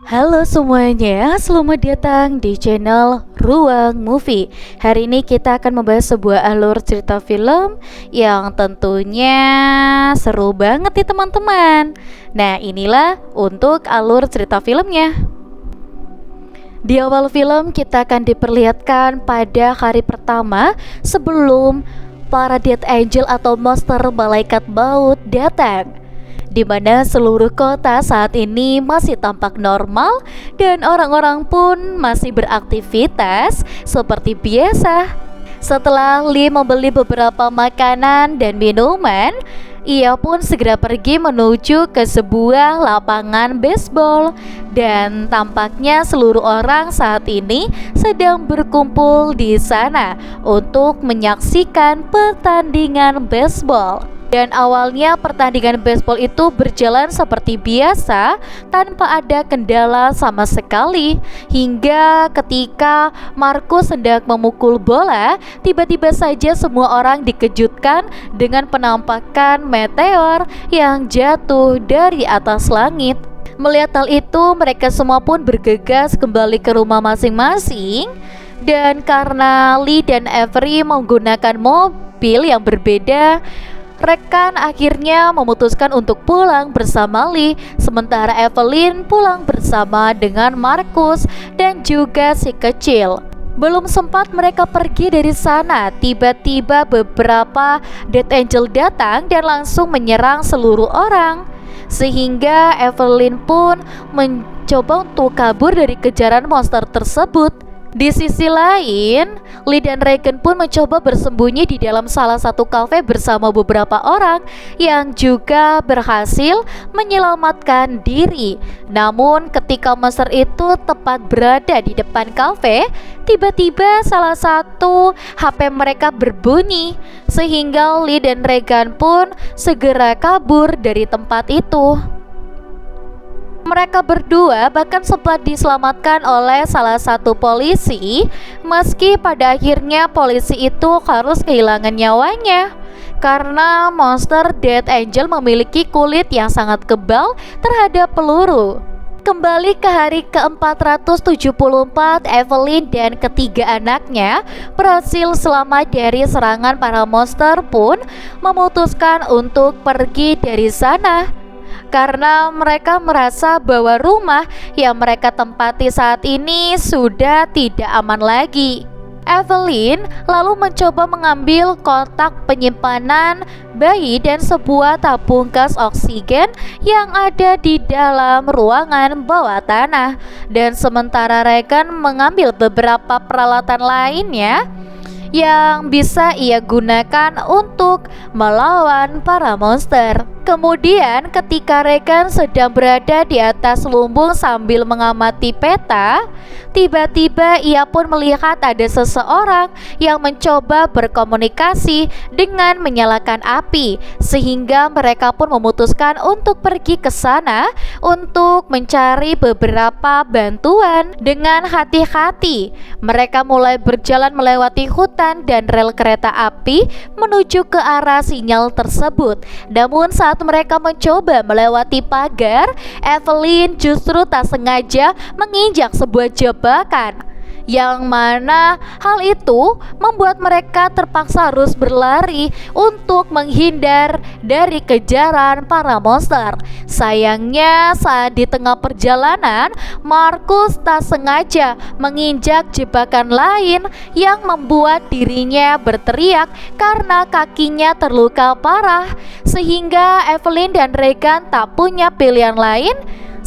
Halo semuanya, selamat datang di channel Ruang Movie. Hari ini kita akan membahas sebuah alur cerita film yang tentunya seru banget nih teman-teman. Nah, inilah untuk alur cerita filmnya. Di awal film kita akan diperlihatkan pada hari pertama sebelum para Death Angel atau monster malaikat maut datang, di mana seluruh kota saat ini masih tampak normal dan orang-orang pun masih beraktivitas seperti biasa. Setelah Lee membeli beberapa makanan dan minuman, ia pun segera pergi menuju ke sebuah lapangan baseball, dan tampaknya seluruh orang saat ini sedang berkumpul di sana untuk menyaksikan pertandingan baseball. Dan awalnya pertandingan baseball itu berjalan seperti biasa tanpa ada kendala sama sekali, hingga ketika Markus hendak memukul bola, tiba-tiba saja semua orang dikejutkan dengan penampakan meteor yang jatuh dari atas langit. Melihat hal itu, mereka semua pun bergegas kembali ke rumah masing-masing. Dan karena Lee dan Avery menggunakan mobil yang berbeda, rekan akhirnya memutuskan untuk pulang bersama Lee, sementara Evelyn pulang bersama dengan Markus dan juga si kecil. Belum sempat mereka pergi dari sana, tiba-tiba beberapa Death Angel datang dan langsung menyerang seluruh orang, sehingga Evelyn pun mencoba untuk kabur dari kejaran monster tersebut. Di sisi lain, Lee dan Regan pun mencoba bersembunyi di dalam salah satu kafe bersama beberapa orang yang juga berhasil menyelamatkan diri. Namun ketika monster itu tepat berada di depan kafe, tiba-tiba salah satu HP mereka berbunyi, sehingga Lee dan Regan pun segera kabur dari tempat itu. Mereka berdua bahkan sempat diselamatkan oleh salah satu polisi, meski pada akhirnya polisi itu harus kehilangan nyawanya karena monster Death Angel memiliki kulit yang sangat kebal terhadap peluru. Kembali ke hari ke-474, Evelyn dan ketiga anaknya berhasil selamat dari serangan para monster pun memutuskan untuk pergi dari sana, karena mereka merasa bahwa rumah yang mereka tempati saat ini sudah tidak aman lagi. Evelyn lalu mencoba mengambil kotak penyimpanan bayi dan sebuah tabung gas oksigen yang ada di dalam ruangan bawah tanah, dan sementara Regan mengambil beberapa peralatan lainnya yang bisa ia gunakan untuk melawan para monster. Kemudian ketika Regan sedang berada di atas lumbung sambil mengamati peta, tiba-tiba ia pun melihat ada seseorang yang mencoba berkomunikasi dengan menyalakan api, sehingga mereka pun memutuskan untuk pergi ke sana untuk mencari beberapa bantuan. Dengan hati-hati, mereka mulai berjalan melewati hutan dan rel kereta api menuju ke arah sinyal tersebut. Namun saat mereka mencoba melewati pagar, Evelyn justru tak sengaja menginjak sebuah jebakan, yang mana hal itu membuat mereka terpaksa harus berlari untuk menghindar dari kejaran para monster. Sayangnya saat di tengah perjalanan, Markus tak sengaja menginjak jebakan lain yang membuat dirinya berteriak karena kakinya terluka parah, sehingga Evelyn dan Regan tak punya pilihan lain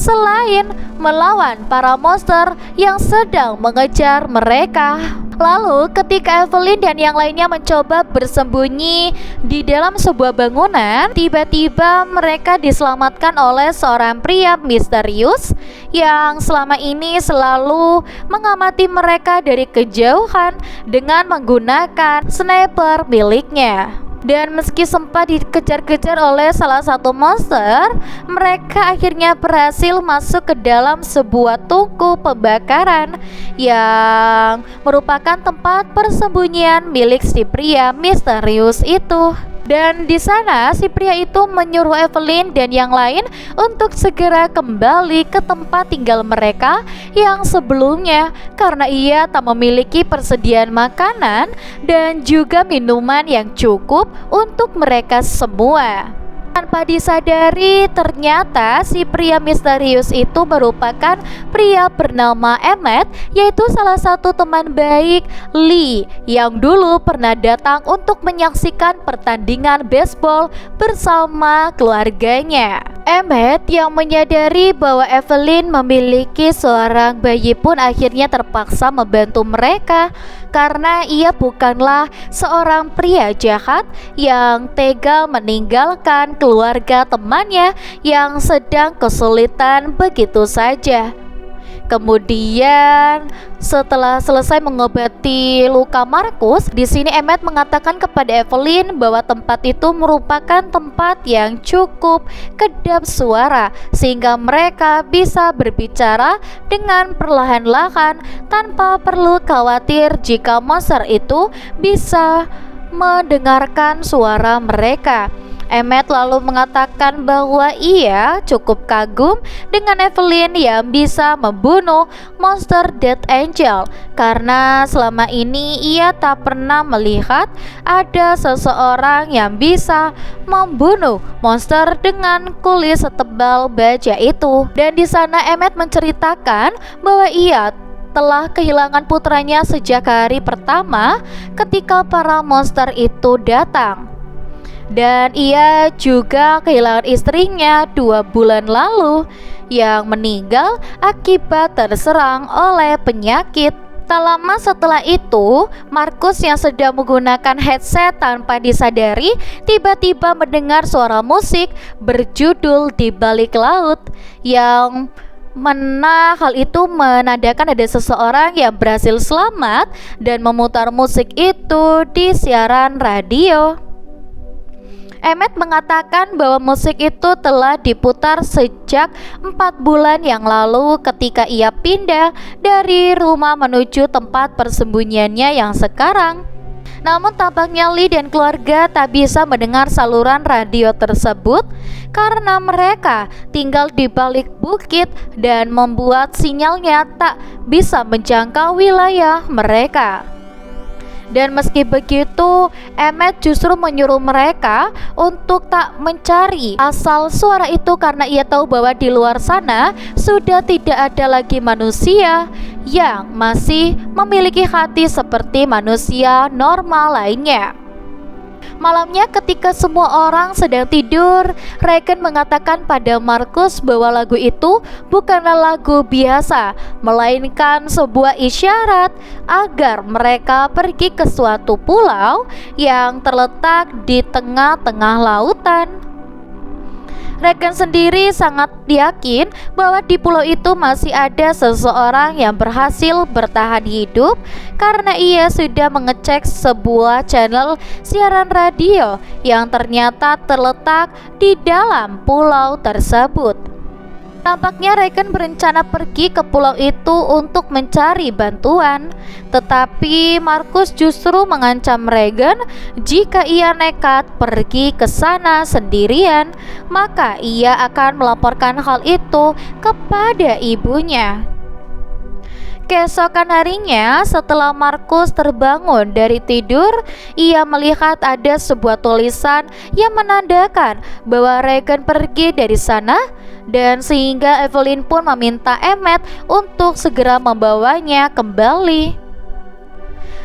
selain melawan para monster yang sedang mengejar mereka. Lalu ketika Evelyn dan yang lainnya mencoba bersembunyi di dalam sebuah bangunan, tiba-tiba mereka diselamatkan oleh seorang pria misterius yang selama ini selalu mengamati mereka dari kejauhan dengan menggunakan sniper miliknya. Dan meski sempat dikejar-kejar oleh salah satu monster, mereka akhirnya berhasil masuk ke dalam sebuah tungku pembakaran yang merupakan tempat persembunyian milik si pria misterius itu. Dan di sana si pria itu menyuruh Evelyn dan yang lain untuk segera kembali ke tempat tinggal mereka yang sebelumnya karena ia tak memiliki persediaan makanan dan juga minuman yang cukup untuk mereka semua. Tanpa disadari, ternyata si pria misterius itu merupakan pria bernama Emmett, yaitu salah satu teman baik Lee yang dulu pernah datang untuk menyaksikan pertandingan baseball bersama keluarganya. Emmett yang menyadari bahwa Evelyn memiliki seorang bayi pun akhirnya terpaksa membantu mereka karena ia bukanlah seorang pria jahat yang tega meninggalkan keluarga temannya yang sedang kesulitan begitu saja. Kemudian setelah selesai mengobati luka Markus, di sini Emmett mengatakan kepada Evelyn bahwa tempat itu merupakan tempat yang cukup kedap suara sehingga mereka bisa berbicara dengan perlahan-lahan tanpa perlu khawatir jika monster itu bisa mendengarkan suara mereka. Emmett lalu mengatakan bahwa ia cukup kagum dengan Evelyn yang bisa membunuh monster Death Angel karena selama ini ia tak pernah melihat ada seseorang yang bisa membunuh monster dengan kulit setebal baja itu. Dan di sana Emmett menceritakan bahwa ia telah kehilangan putranya sejak hari pertama ketika para monster itu datang. Dan ia juga kehilangan istrinya 2 bulan lalu yang meninggal akibat terserang oleh penyakit. Tak lama setelah itu, Markus yang sedang menggunakan headset tanpa disadari tiba-tiba mendengar suara musik berjudul Di Balik Laut yang mana hal itu menandakan ada seseorang yang berhasil selamat dan memutar musik itu di siaran radio. Emmett mengatakan bahwa musik itu telah diputar sejak 4 bulan yang lalu ketika ia pindah dari rumah menuju tempat persembunyiannya yang sekarang. Namun tampaknya Lee dan keluarga tak bisa mendengar saluran radio tersebut karena mereka tinggal di balik bukit dan membuat sinyalnya tak bisa menjangkau wilayah mereka. Dan meski begitu, Emmett justru menyuruh mereka untuk tak mencari asal suara itu karena ia tahu bahwa di luar sana sudah tidak ada lagi manusia yang masih memiliki hati seperti manusia normal lainnya. Malamnya ketika semua orang sedang tidur, Regan mengatakan pada Markus bahwa lagu itu bukanlah lagu biasa, melainkan sebuah isyarat agar mereka pergi ke suatu pulau yang terletak di tengah-tengah lautan. Regan sendiri sangat yakin bahwa di pulau itu masih ada seseorang yang berhasil bertahan hidup karena ia sudah mengecek sebuah channel siaran radio yang ternyata terletak di dalam pulau tersebut. Tampaknya Regan berencana pergi ke pulau itu untuk mencari bantuan, tetapi Markus justru mengancam Regan jika ia nekat pergi ke sana sendirian, maka ia akan melaporkan hal itu kepada ibunya. Keesokan harinya, setelah Markus terbangun dari tidur, ia melihat ada sebuah tulisan yang menandakan bahwa Regan pergi dari sana, dan sehingga Evelyn pun meminta Emmett untuk segera membawanya kembali.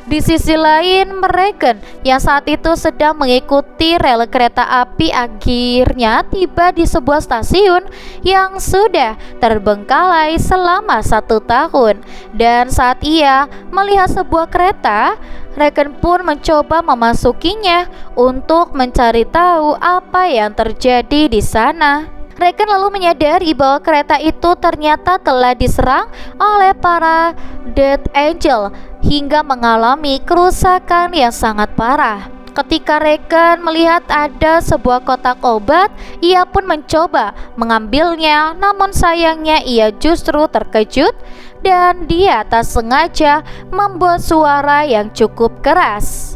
Di sisi lain, Regan yang saat itu sedang mengikuti rel kereta api akhirnya tiba di sebuah stasiun yang sudah terbengkalai selama 1 tahun. Dan saat ia melihat sebuah kereta, Regan pun mencoba memasukinya untuk mencari tahu apa yang terjadi di sana. Regan lalu menyadari bahwa kereta itu ternyata telah diserang oleh para Death Angel hingga mengalami kerusakan yang sangat parah. Ketika Regan melihat ada sebuah kotak obat, ia pun mencoba mengambilnya, namun sayangnya ia justru terkejut dan dia tak sengaja membuat suara yang cukup keras.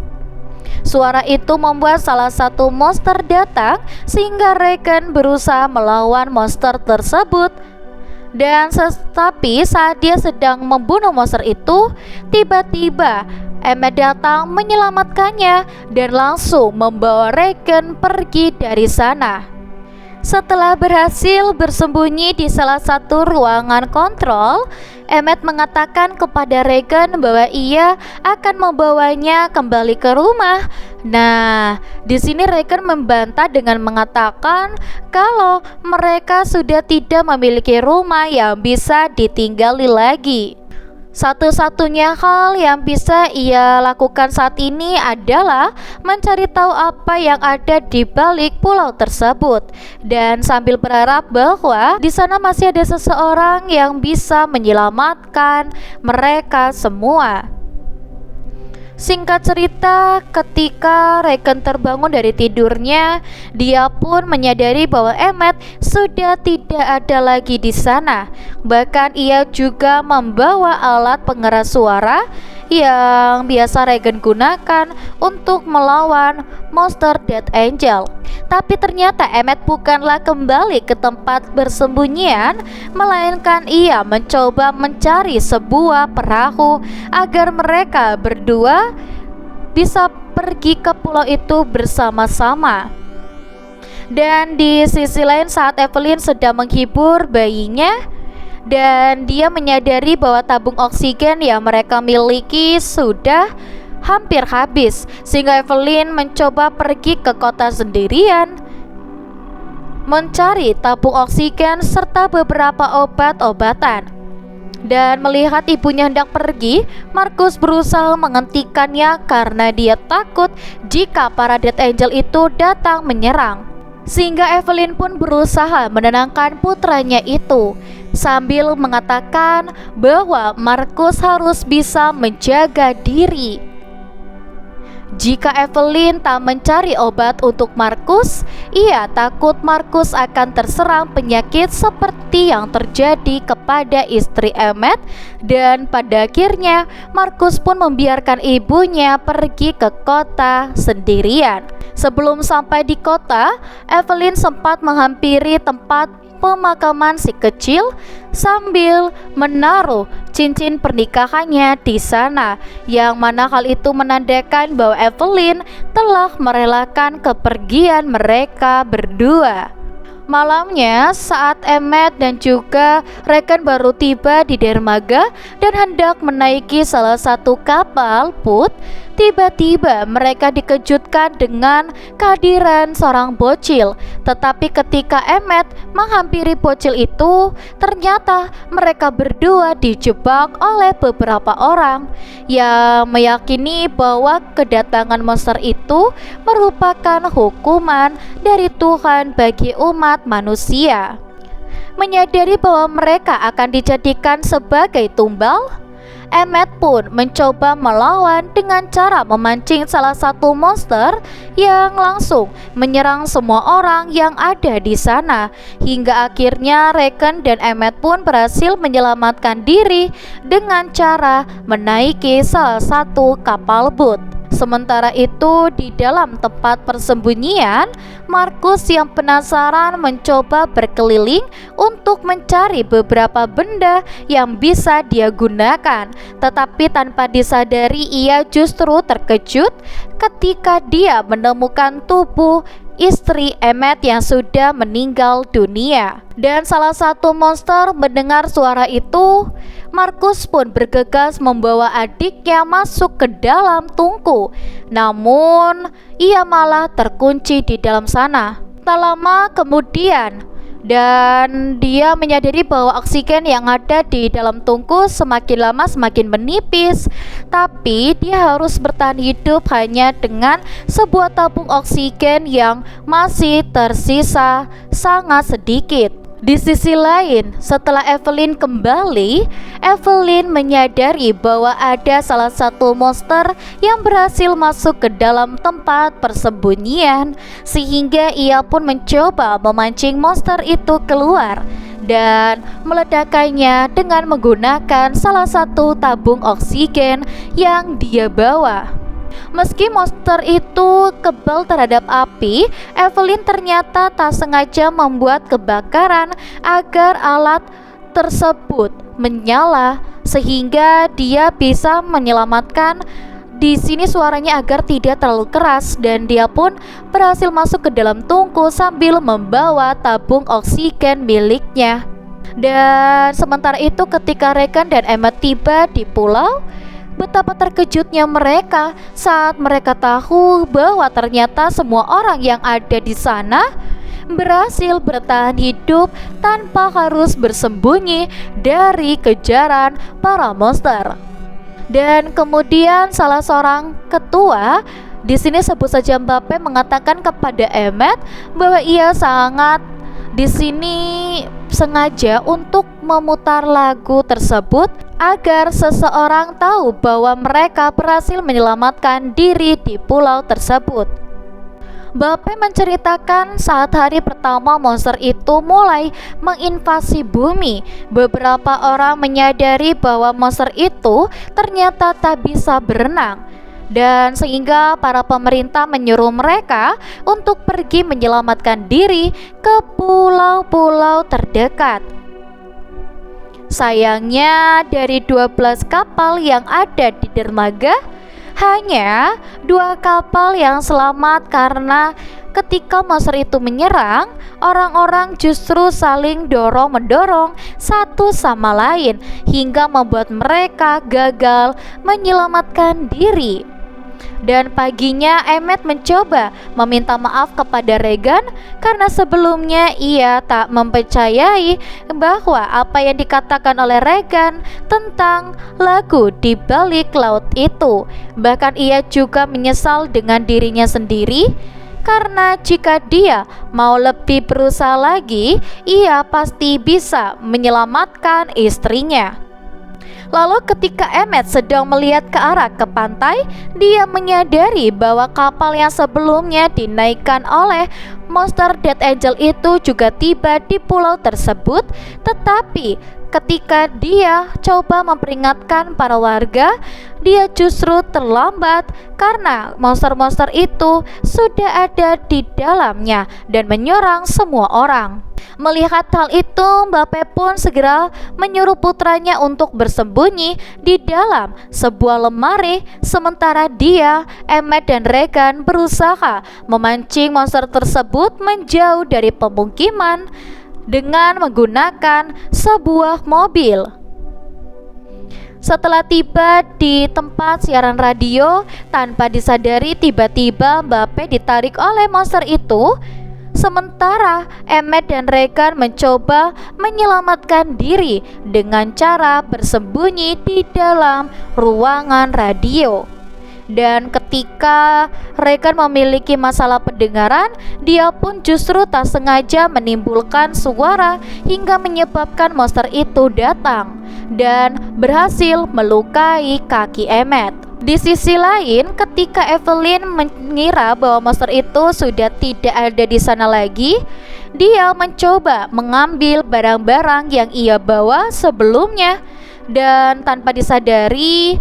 Suara itu membuat salah satu monster datang sehingga Regan berusaha melawan monster tersebut. Dan tetapi saat dia sedang membunuh monster itu, tiba-tiba Emmet datang menyelamatkannya dan langsung membawa Regan pergi dari sana. Setelah berhasil bersembunyi di salah satu ruangan kontrol, Emmet mengatakan kepada Regan bahwa ia akan membawanya kembali ke rumah. Nah, di sini Regan membantah dengan mengatakan kalau mereka sudah tidak memiliki rumah yang bisa ditinggali lagi. Satu-satunya hal yang bisa ia lakukan saat ini adalah mencari tahu apa yang ada di balik pulau tersebut, dan sambil berharap bahwa di sana masih ada seseorang yang bisa menyelamatkan mereka semua. Singkat cerita, ketika Regan terbangun dari tidurnya, dia pun menyadari bahwa Emmet sudah tidak ada lagi di sana. Bahkan ia juga membawa alat pengeras suara yang biasa Regan gunakan untuk melawan monster Death Angel. Tapi ternyata Emmet bukanlah kembali ke tempat bersembunyian, melainkan ia mencoba mencari sebuah perahu agar mereka berdua bisa pergi ke pulau itu bersama-sama. Dan di sisi lain, saat Evelyn sedang menghibur bayinya dan dia menyadari bahwa tabung oksigen yang mereka miliki sudah hampir habis, sehingga Evelyn mencoba pergi ke kota sendirian mencari tabung oksigen serta beberapa obat-obatan. Dan melihat ibunya hendak pergi, Marcus berusaha menghentikannya karena dia takut jika para Death Angel itu datang menyerang. Sehingga Evelyn pun berusaha menenangkan putranya itu sambil mengatakan bahwa Marcus harus bisa menjaga diri. Jika Evelyn tak mencari obat untuk Marcus, ia takut Marcus akan terserang penyakit seperti yang terjadi kepada istri Emmet, dan pada akhirnya Marcus pun membiarkan ibunya pergi ke kota sendirian. Sebelum sampai di kota, Evelyn sempat menghampiri tempat pemakaman si kecil sambil menaruh cincin pernikahannya di sana, yang mana hal itu menandakan bahwa Evelyn telah merelakan kepergian mereka berdua. Malamnya, saat Emmet dan juga Regan baru tiba di dermaga dan hendak menaiki salah satu kapal put, tiba-tiba mereka dikejutkan dengan kehadiran seorang bocil. Tetapi ketika Emmet menghampiri bocil itu, ternyata mereka berdua dijebak oleh beberapa orang yang meyakini bahwa kedatangan monster itu merupakan hukuman dari Tuhan bagi umat manusia. Menyadari bahwa mereka akan dijadikan sebagai tumbal, Emmet pun mencoba melawan dengan cara memancing salah satu monster yang langsung menyerang semua orang yang ada di sana. Hingga akhirnya Regan dan Emmet pun berhasil menyelamatkan diri dengan cara menaiki salah satu kapal boot. Sementara itu, di dalam tempat persembunyian, Marcus yang penasaran mencoba berkeliling untuk mencari beberapa benda yang bisa dia gunakan. Tetapi tanpa disadari, ia justru terkejut ketika dia menemukan tubuh istri Emmet yang sudah meninggal dunia. Dan salah satu monster mendengar suara itu, Marcus pun bergegas membawa adiknya masuk ke dalam tungku. Namun ia malah terkunci di dalam sana. Tak lama kemudian, dan dia menyadari bahwa oksigen yang ada di dalam tungku semakin lama semakin menipis. Tapi dia harus bertahan hidup hanya dengan sebuah tabung oksigen yang masih tersisa sangat sedikit. Di sisi lain, setelah Evelyn kembali, Evelyn menyadari bahwa ada salah satu monster yang berhasil masuk ke dalam tempat persembunyian, sehingga ia pun mencoba memancing monster itu keluar dan meledakkannya dengan menggunakan salah satu tabung oksigen yang dia bawa. Meski monster itu kebal terhadap api, Evelyn ternyata tak sengaja membuat kebakaran agar alat tersebut menyala sehingga dia bisa menyelamatkan. Di sini suaranya agar tidak terlalu keras dan dia pun berhasil masuk ke dalam tungku sambil membawa tabung oksigen miliknya. Dan sementara itu ketika Regan dan Emmett tiba di pulau, betapa terkejutnya mereka saat mereka tahu bahwa ternyata semua orang yang ada di sana berhasil bertahan hidup tanpa harus bersembunyi dari kejaran para monster. Dan kemudian salah seorang ketua, di sini sebut saja Mbappe, mengatakan kepada Emmett bahwa ia sangat di sini sengaja untuk memutar lagu tersebut agar seseorang tahu bahwa mereka berhasil menyelamatkan diri di pulau tersebut. Mbappe menceritakan saat hari pertama monster itu mulai menginvasi bumi, beberapa orang menyadari bahwa monster itu ternyata tak bisa berenang, dan sehingga para pemerintah menyuruh mereka untuk pergi menyelamatkan diri ke pulau-pulau terdekat. Sayangnya dari 12 kapal yang ada di dermaga, hanya 2 kapal yang selamat karena ketika monster itu menyerang, orang-orang justru saling dorong-mendorong satu sama lain hingga membuat mereka gagal menyelamatkan diri. Dan paginya Emmett mencoba meminta maaf kepada Regan karena sebelumnya ia tak mempercayai bahwa apa yang dikatakan oleh Regan tentang lagu di balik laut itu. Bahkan ia juga menyesal dengan dirinya sendiri karena jika dia mau lebih berusaha lagi, ia pasti bisa menyelamatkan istrinya. Lalu ketika Emmett sedang melihat ke arah ke pantai, dia menyadari bahwa kapal yang sebelumnya dinaikkan oleh monster Death Angel itu juga tiba di pulau tersebut. Tetapi ketika dia coba memperingatkan para warga, dia justru terlambat karena monster-monster itu sudah ada di dalamnya dan menyerang semua orang. Melihat hal itu, Mbappe pun segera menyuruh putranya untuk bersembunyi di dalam sebuah lemari, sementara dia, Emmett dan Regan berusaha memancing monster tersebut menjauh dari pemukiman dengan menggunakan sebuah mobil. Setelah tiba di tempat siaran radio, tanpa disadari tiba-tiba Mbappe ditarik oleh monster itu. Sementara Emmett dan Regan mencoba menyelamatkan diri dengan cara bersembunyi di dalam ruangan radio. Dan ketika Regan memiliki masalah pendengaran, dia pun justru tak sengaja menimbulkan suara hingga menyebabkan monster itu datang dan berhasil melukai kaki Emmett. Di sisi lain, ketika Evelyn mengira bahwa monster itu sudah tidak ada di sana lagi, dia mencoba mengambil barang-barang yang ia bawa sebelumnya. Dan tanpa disadari,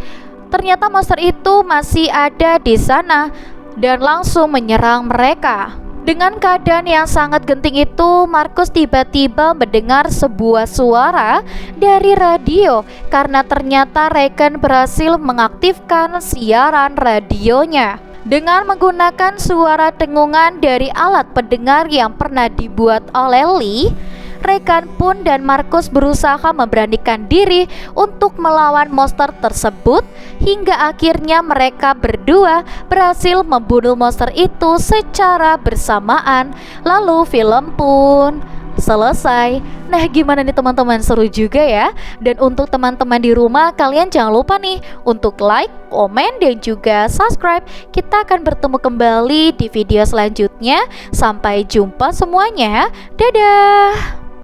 ternyata monster itu masih ada di sana dan langsung menyerang mereka. Dengan keadaan yang sangat genting itu, Markus tiba-tiba mendengar sebuah suara dari radio karena ternyata Regan berhasil mengaktifkan siaran radionya. Dengan menggunakan suara dengungan dari alat pendengar yang pernah dibuat oleh Lee, Regan pun dan Markus berusaha memberanikan diri untuk melawan monster tersebut hingga akhirnya mereka berdua berhasil membunuh monster itu secara bersamaan. Lalu film pun selesai. Nah, gimana nih teman-teman, seru juga ya. Dan untuk teman-teman di rumah, kalian jangan lupa nih untuk like, komen, dan juga subscribe. Kita akan bertemu kembali di video selanjutnya. Sampai jumpa semuanya. Dadah.